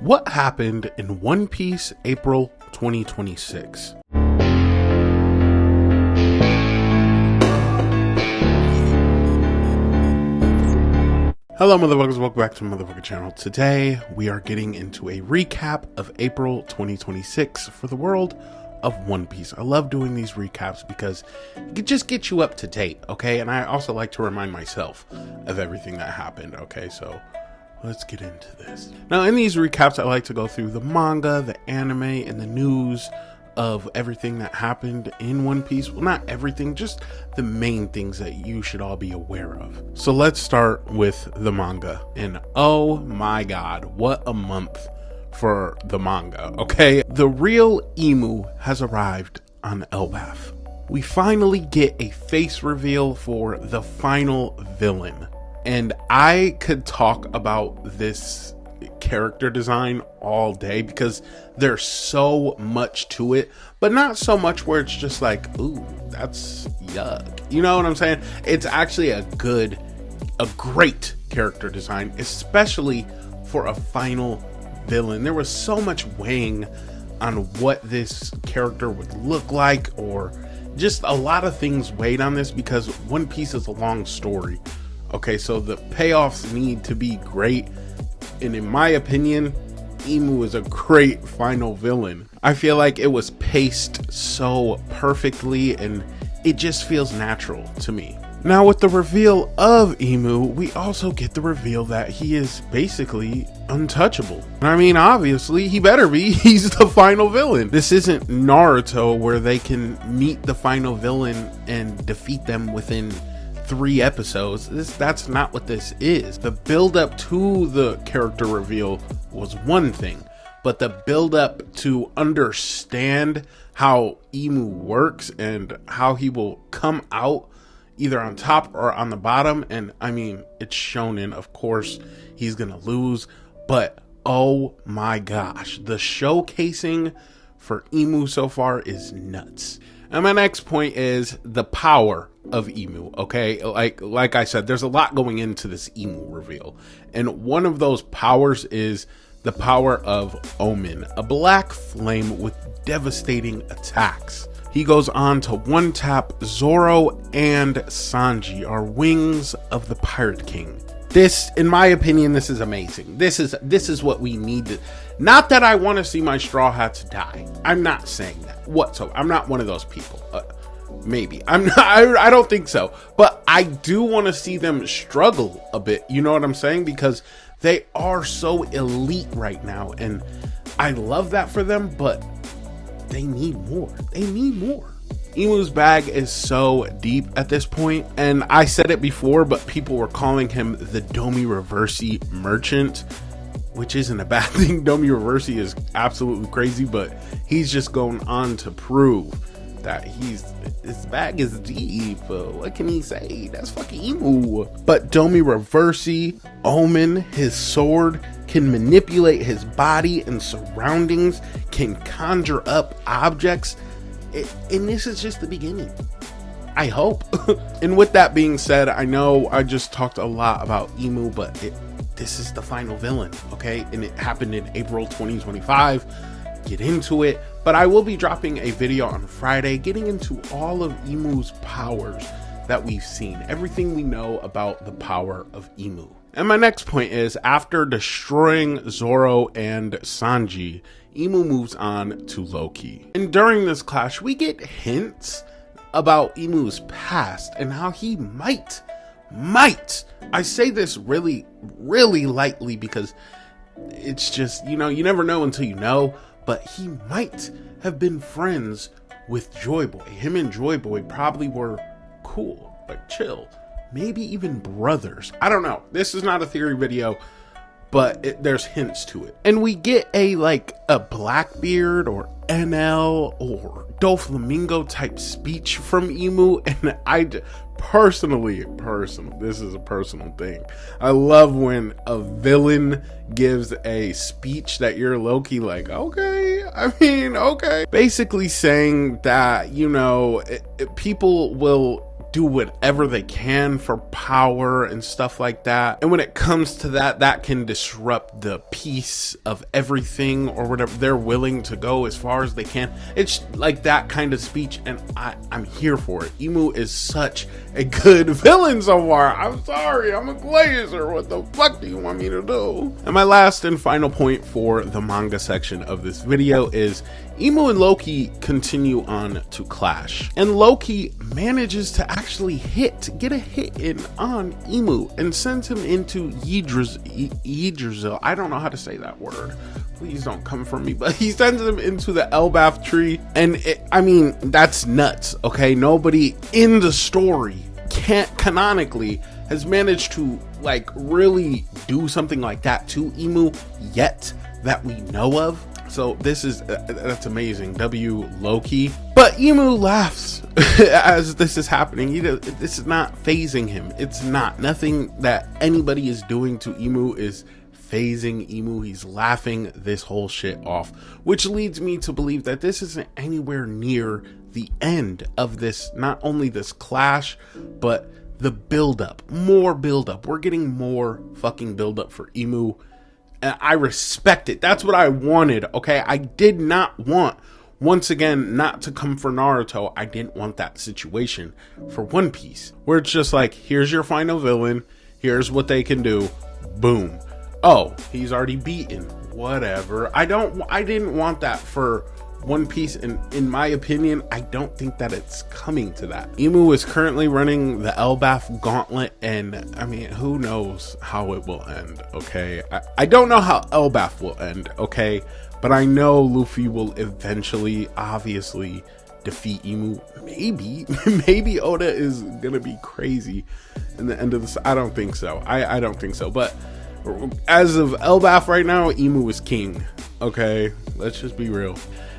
What happened in One Piece April 2026? Hello motherfuckers, welcome back to the motherfucker channel. Today we are getting into a recap of April 2026 for the world of One Piece. I love doing these recaps because it just gets you up to date, okay? And I also like to remind myself of everything that happened, okay? So let's get into this. Now in these recaps I like to go through the manga, the anime, and the news of everything that happened in One Piece. Well, not everything, just the main things that you should all be aware of. So let's start with the manga. And oh my god, what a month for the manga, okay? The real Imu has arrived on Elbaf. We finally get a face reveal for the final villain. And I could talk about this character design all day because there's so much to it, but not so much where it's just like, ooh, that's yuck. You know what I'm saying? It's actually a great character design, especially for a final villain. There was so much weighing on what this character would look like, or just a lot of things weighed on this because One Piece is a long story. Okay, so the payoffs need to be great. And in my opinion, Imu is a great final villain. I feel like it was paced so perfectly and it just feels natural to me. Now with the reveal of Imu, we also get the reveal that he is basically untouchable. I mean, obviously he better be. He's the final villain. This isn't Naruto where they can meet the final villain and defeat them within 3 episodes. That's not what this is. The build up to the character reveal was one thing, but the build up to understand how Imu works and how he will come out either on top or on the bottom, and I mean, it's shonen, of course he's gonna lose, but oh my gosh, the showcasing for Imu so far is nuts. And my next point is the power of Imu, okay? Like I said, there's a lot going into this Imu reveal. And one of those powers is the power of Omen, a black flame with devastating attacks. He goes on to one-tap Zoro and Sanji, our wings of the Pirate King. This, in my opinion, this is amazing. This is what we need. Not that I want to see my Straw Hats die. I'm not saying that whatsoever. I'm not one of those people. Maybe I'm not. I don't think so. But I do want to see them struggle a bit. You know what I'm saying? Because they are so elite right now, and I love that for them. But they need more. They need more. Imu's bag is so deep at this point, and I said it before, but people were calling him the Domi Reversi merchant, which isn't a bad thing. Domi Reversi is absolutely crazy, but he's just going on to prove that his bag is deep. What can he say? That's fucking Imu. But Domi Reversi, Omen, his sword, can manipulate his body and surroundings, can conjure up objects. And this is just the beginning, I hope. And with that being said, I know I just talked a lot about Imu, but this is the final villain, okay? And it happened in April 2025. Get into it. But I will be dropping a video on Friday getting into all of Imu's powers that we've seen, everything we know about the power of Imu. And my next point is, after destroying Zoro and Sanji, Imu moves on to Loki. And during this clash, we get hints about Imu's past and how he might, I say this really, really lightly because it's just, you know, you never know until you know, but he might have been friends with Joy Boy. Him and Joy Boy probably were cool, like chill, maybe even brothers. I don't know. This is not a theory video, but there's hints to it. And we get a Blackbeard or NL or Doflamingo type speech from Imu, and I personally, this is a personal thing. I love when a villain gives a speech that you're low-key like, okay, I mean, okay. Basically saying that, you know, people will do whatever they can for power and stuff like that. And when it comes to that, that can disrupt the peace of everything or whatever. They're willing to go as far as they can. It's like that kind of speech, and I'm here for it. Imu is such a good villain so far. I'm sorry, I'm a glazer. What the fuck do you want me to do? And my last and final point for the manga section of this video is Imu and Loki continue on to clash, and Loki manages to actually get a hit in on Imu and sends him into Yggdrasil. I don't know how to say that word. Please don't come for me, but he sends him into the elbaf tree, and I mean, that's nuts. Okay, nobody in the story canonically has managed to like really do something like that to Imu yet that we know of. So this is that's amazing. W Loki. But Imu laughs as this is happening. This is not phasing him. It's nothing that anybody is doing to Imu is phasing Imu. He's laughing this whole shit off, which leads me to believe that this isn't anywhere near the end of this, not only this clash, but the buildup, more buildup. We're getting more fucking buildup for Imu. And I respect it. That's what I wanted. Okay, I did not want, once again, not to come for Naruto. I didn't want that situation for One Piece, where it's just like, here's your final villain, here's what they can do, boom. Oh, he's already beaten, whatever. I didn't want that for One Piece, and in my opinion, I don't think that it's coming to that. Imu is currently running the elbaf gauntlet, and I mean, who knows how it will end. Okay, I don't know how elbaf will end. Okay, but I know Luffy will eventually, obviously, defeat Imu. Maybe Oda is gonna be crazy in the end of this. I don't think so. I don't think so. But as of elbaf right now, Imu is king. Okay, let's just be real.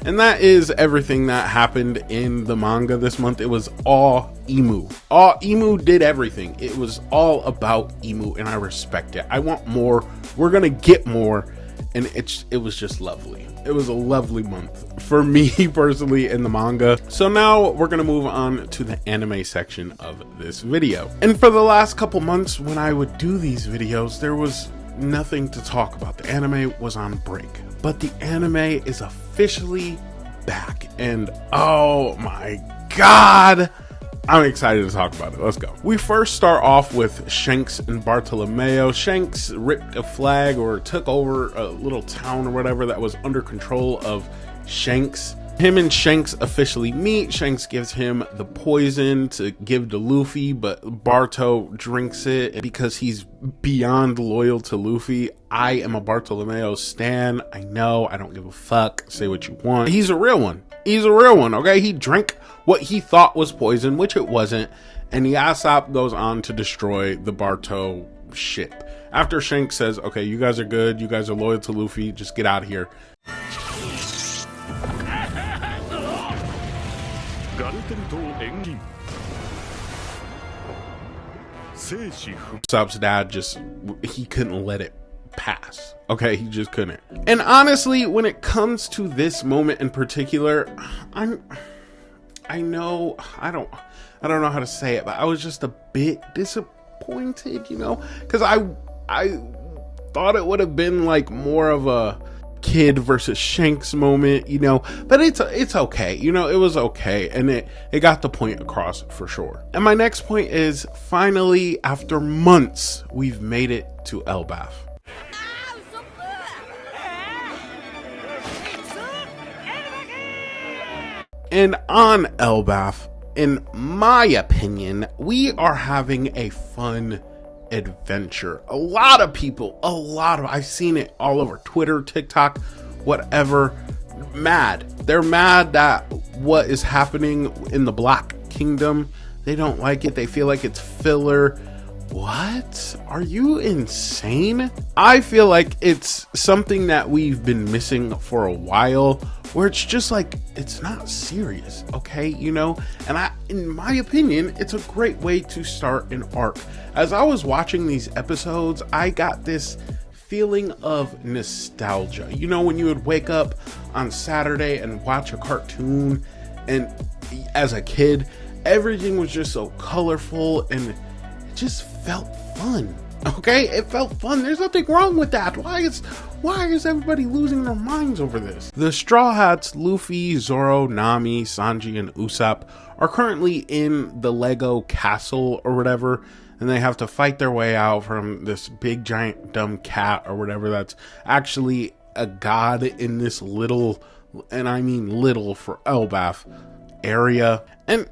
And that is everything that happened in the manga this month. It was all Imu. All Imu did everything. It was all about Imu, and I respect it. I want more. We're gonna get more, and it was just lovely. It was a lovely month for me personally in the manga. So now we're gonna move on to the anime section of this video. And for the last couple months when I would do these videos, there was nothing to talk about. The anime was on break, but the anime is officially back, and oh my god, I'm excited to talk about it. Let's go. We first start off with Shanks and Bartolomeo. Shanks ripped a flag or took over a little town or whatever that was under control of Shanks. Him and Shanks officially meet. Shanks gives him the poison to give to Luffy, but Barto drinks it because he's beyond loyal to Luffy. I am a Bartolomeo stan. I know, I don't give a fuck. Say what you want. He's a real one. He's a real one, okay? He drank what he thought was poison, which it wasn't, and Yasopp goes on to destroy the Barto ship. After Shanks says, okay, you guys are good, you guys are loyal to Luffy, just get out of here. Usopp's dad he couldn't let it pass. Okay, he just couldn't. And honestly, when it comes to this moment in particular, I don't know how to say it, but I was just a bit disappointed, you know, because I thought it would have been like more of a Kid versus Shanks moment, you know, but it's okay, you know, it was okay, and it got the point across for sure. And my next point is, finally, after months, we've made it to elbaf. And on elbaf, in my opinion, we are having a fun adventure. A lot of people, I've seen it all over Twitter, TikTok, whatever, they're mad that what is happening in the Black Kingdom, they don't like it, they feel like it's filler. What? Are you insane? I feel like it's something that we've been missing for a while, where it's just like, it's not serious, okay, you know? And in my opinion, it's a great way to start an arc. As I was watching these episodes, I got this feeling of nostalgia. You know, when you would wake up on Saturday and watch a cartoon, and as a kid, everything was just so colorful and it just felt fun. Okay, it felt fun. There's nothing wrong with that. Why is everybody losing their minds over this? The Straw Hats, Luffy, Zoro, Nami, Sanji, and Usopp are currently in the Lego castle or whatever, and they have to fight their way out from this big giant dumb cat or whatever that's actually a god in this little, and I mean little for elbaf, area. And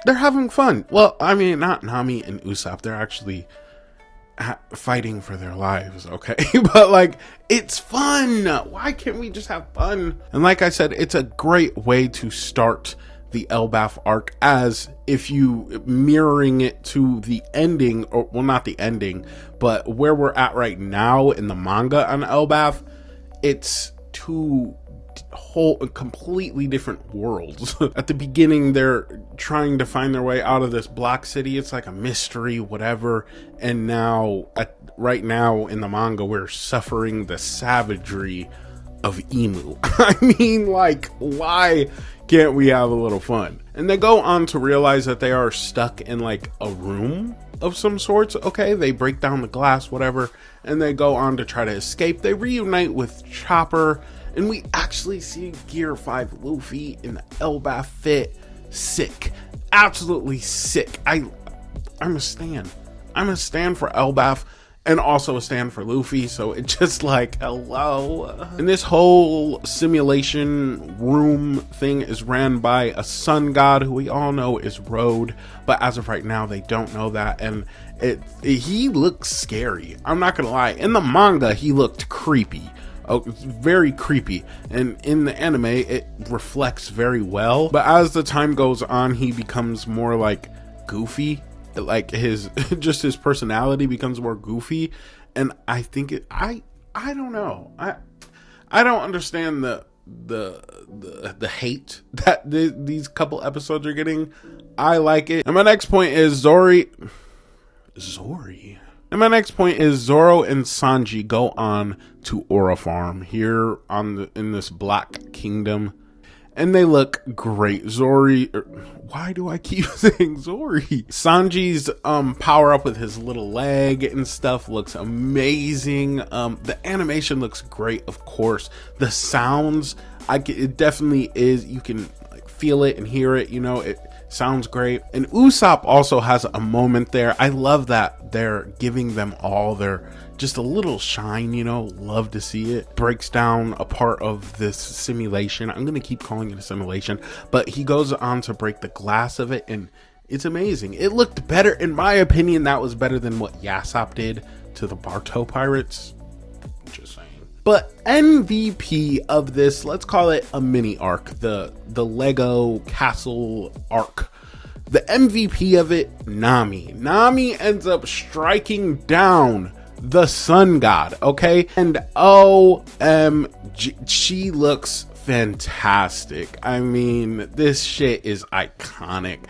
they're having fun. Well, I mean, not Nami and Usopp, they're actually fighting for their lives, okay? But like, it's fun. Why can't we just have fun? And like I said, it's a great way to start the elbaf arc, as if you mirroring it to the ending, or well, not the ending, but where we're at right now in the manga on elbaf. It's two completely different worlds. At the beginning, they're trying to find their way out of this black city. It's like a mystery, whatever. And now, right now in the manga, we're suffering the savagery of Imu. I mean, like, why can't we have a little fun? And they go on to realize that they are stuck in like a room of some sorts. Okay, they break down the glass, whatever, and they go on to try to escape. They reunite with Chopper, and we actually see Gear 5 Luffy in the elbaf fit. Sick. Absolutely sick. I'm a stan. I'm a stan for elbaf, and also a stand for Luffy, so it's just like, hello. And this whole simulation room thing is ran by a sun god who we all know is Road, but as of right now they don't know that, and he looks scary. I'm not gonna lie, in the manga he looked creepy. Oh, it's very creepy, and in the anime it reflects very well, but as the time goes on he becomes more like goofy. Like his personality becomes more goofy, and I think I don't know, I don't understand the hate that these couple episodes are getting. I like it. And my next point is Zori. And my next point is Zoro and Sanji go on to Ora Farm here in this Black Kingdom. And they look great. Why do I keep saying Zori? Sanji's power up with his little leg and stuff looks amazing. The animation looks great, of course. The sounds, it definitely is. You can like feel it and hear it. You know, it sounds great. And Usopp also has a moment there. I love that they're giving them all their just a little shine, you know. Love to see it. Breaks down a part of this simulation. I'm gonna keep calling it a simulation, but he goes on to break the glass of it, and it's amazing. It looked better, in my opinion. That was better than what Yasopp did to the Barto pirates. Just saying. But MVP of this, let's call it a mini arc, the Lego castle arc. The MVP of it, Nami. Nami ends up striking down the sun god, okay? And OMG, she looks fantastic. I mean, this shit is iconic.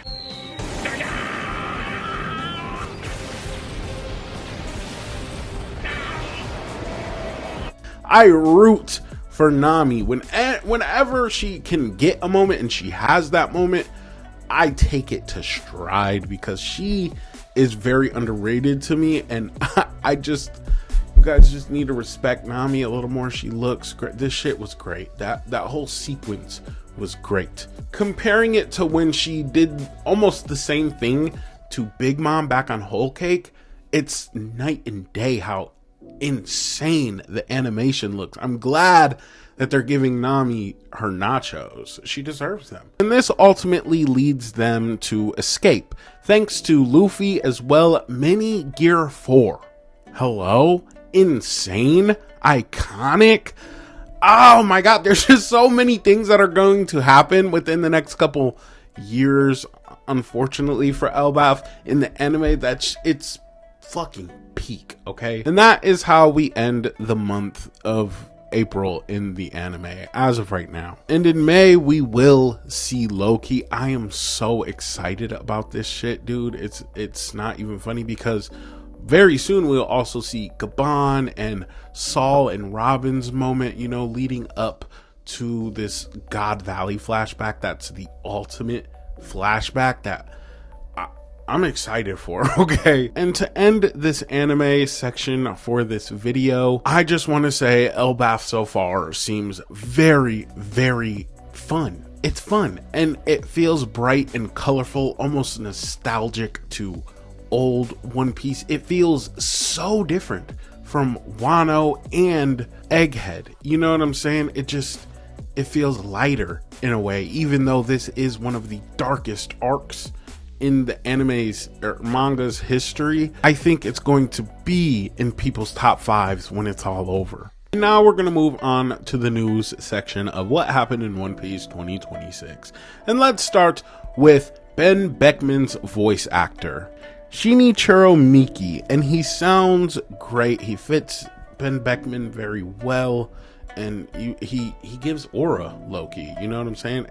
I root for Nami whenever she can get a moment, and she has that moment. I take it to stride because she is very underrated to me, and you guys just need to respect Nami a little more. She looks great. This shit was great. That whole sequence was great. Comparing it to when she did almost the same thing to Big Mom back on Whole Cake, it's night and day how insane the animation looks. I'm glad that they're giving Nami her nachos. She deserves them. And this ultimately leads them to escape, thanks to Luffy as well. Mini Gear 4. Hello? Insane? Iconic? Oh my god, there's just so many things that are going to happen within the next couple years, unfortunately for elbaf in the anime. It's fucking peak, okay? And that is how we end the month of April in the anime as of right now. And in May we will see Loki. I am so excited about this shit, dude. It's not even funny because very soon we'll also see Gabon and Saul and Robin's moment, you know, leading up to this God Valley flashback. That's the ultimate flashback that I'm excited for, okay? And to end this anime section for this video, I just want to say elbaf so far seems very, very fun. It's fun and it feels bright and colorful, almost nostalgic to old One Piece. It feels so different from Wano and Egghead. You know what I'm saying? It feels lighter in a way, even though this is one of the darkest arcs in the anime's or manga's history. I think it's going to be in people's top fives when it's all over. Now we're going to move on to the news section of what happened in One Piece 2026. And let's start with Ben Beckman's voice actor, Shinichiro Miki, and he sounds great. He fits Ben Beckman very well, and he gives aura low-key, you know what I'm saying?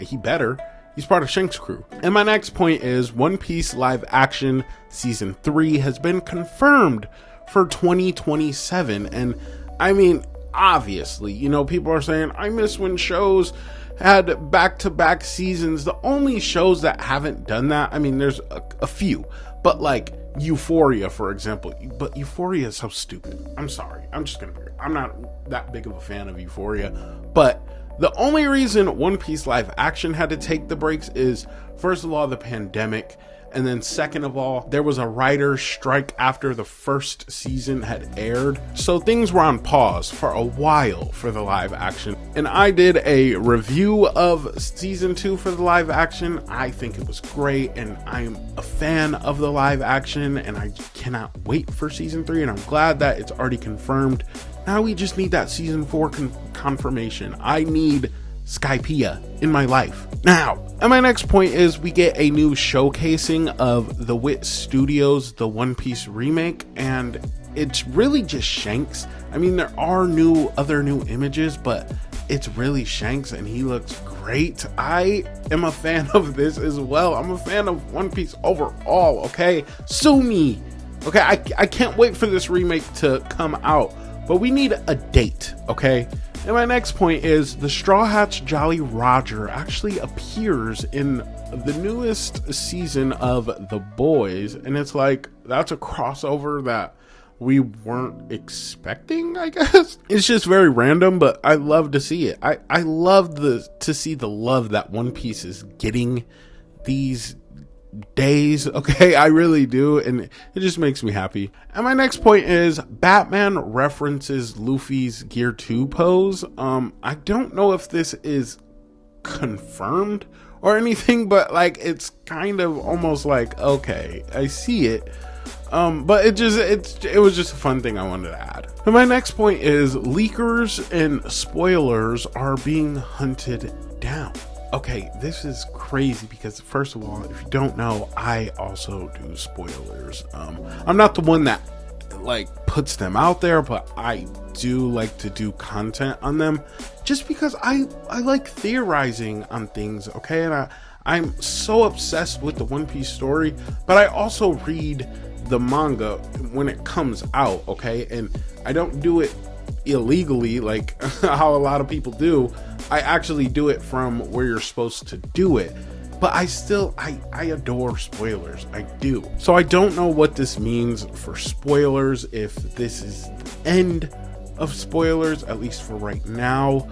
He's part of Shanks' crew. And my next point is One Piece live action season 3 has been confirmed for 2027. And I mean, obviously, you know, people are saying, I miss when shows had back-to-back seasons. The only shows that haven't done that, I mean, there's a few, but like Euphoria, for example. But Euphoria is so stupid. I'm sorry. I'm not that big of a fan of Euphoria, but the only reason One Piece live action had to take the breaks is, first of all, the pandemic, and then second of all, there was a writer's strike after the first season had aired. So things were on pause for a while for the live action. And I did a review of season 2 for the live action. I think it was great, and I'm a fan of the live action, and I cannot wait for season 3, and I'm glad that it's already confirmed. Now we just need that season 4 confirmation. I need Skypiea in my life now. And my next point is we get a new showcasing of the Wit Studios The One Piece remake, and it's really just Shanks. I mean, there are other new images, but it's really Shanks and he looks great. I am a fan of this as well. I'm a fan of One Piece overall, okay? Sue me. Okay, I can't wait for this remake to come out, but we need a date, okay? And my next point is the Straw Hat's Jolly Roger actually appears in the newest season of The Boys, and it's like, that's a crossover that we weren't expecting, I guess. It's just very random, but I love to see it. I love to see the love that One Piece is getting these days, okay? I really do, and it just makes me happy. And my next point is Batman references Luffy's Gear 2 pose. I don't know if this is confirmed or anything, but like, it's kind of almost like, okay, I see it. But it was just a fun thing I wanted to add. And my next point is leakers and spoilers are being hunted down. Okay, this is crazy because first of all, if you don't know, I also do spoilers. I'm not the one that like puts them out there, but I do like to do content on them just because I like theorizing on things, okay? And I'm so obsessed with the One Piece story, but I also read the manga when it comes out, okay? And I don't do it illegally like how a lot of people do. I actually do it from where you're supposed to do it, but I adore spoilers. I do. So I don't know what this means for spoilers, if this is the end of spoilers, at least for right now.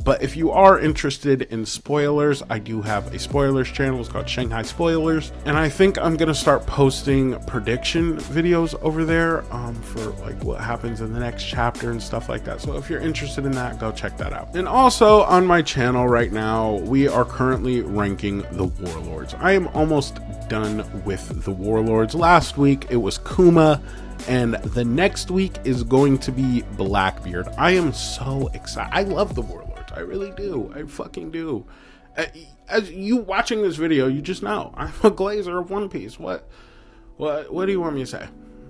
But if you are interested in spoilers, I do have a spoilers channel. It's called Shanghai Spoilers, and I think I'm gonna start posting prediction videos over there for like what happens in the next chapter and stuff like that. So if you're interested in that, go check that out. And also on my channel right now, we are currently ranking the warlords. I am almost done with the warlords. Last week it was Kuma, and the next week is going to be Blackbeard. I am so excited. I love the warlords. I really do. I fucking do. As you watching this video, you just know I'm a glazer of One Piece. What do you want me to say?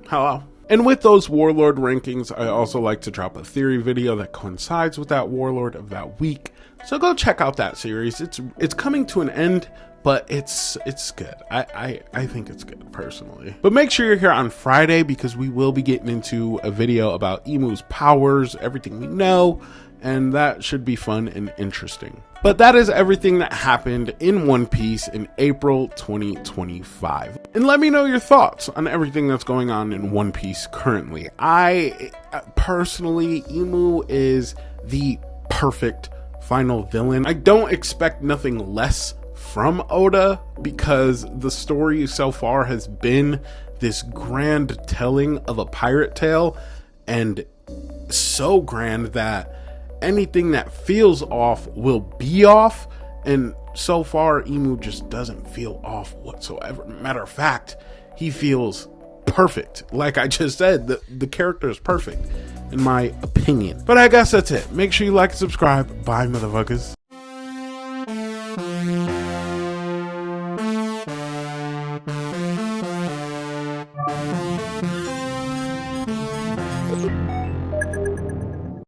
Hello? And with those warlord rankings, I also like to drop a theory video that coincides with that warlord of that week. So go check out that series. It's coming to an end, but it's good. I think it's good personally. But make sure you're here on Friday because we will be getting into a video about Imu's powers, everything we know, and that should be fun and interesting. But that is everything that happened in One Piece in April 2025. And let me know your thoughts on everything that's going on in One Piece currently. I personally, Imu is the perfect final villain. I don't expect nothing less from Oda, because the story so far has been this grand telling of a pirate tale, and so grand that anything that feels off will be off, and so far Imu just doesn't feel off whatsoever. Matter of fact, he feels perfect. Like I just said, the character is perfect in my opinion. But I guess that's it. Make sure you like and subscribe. Bye, motherfuckers.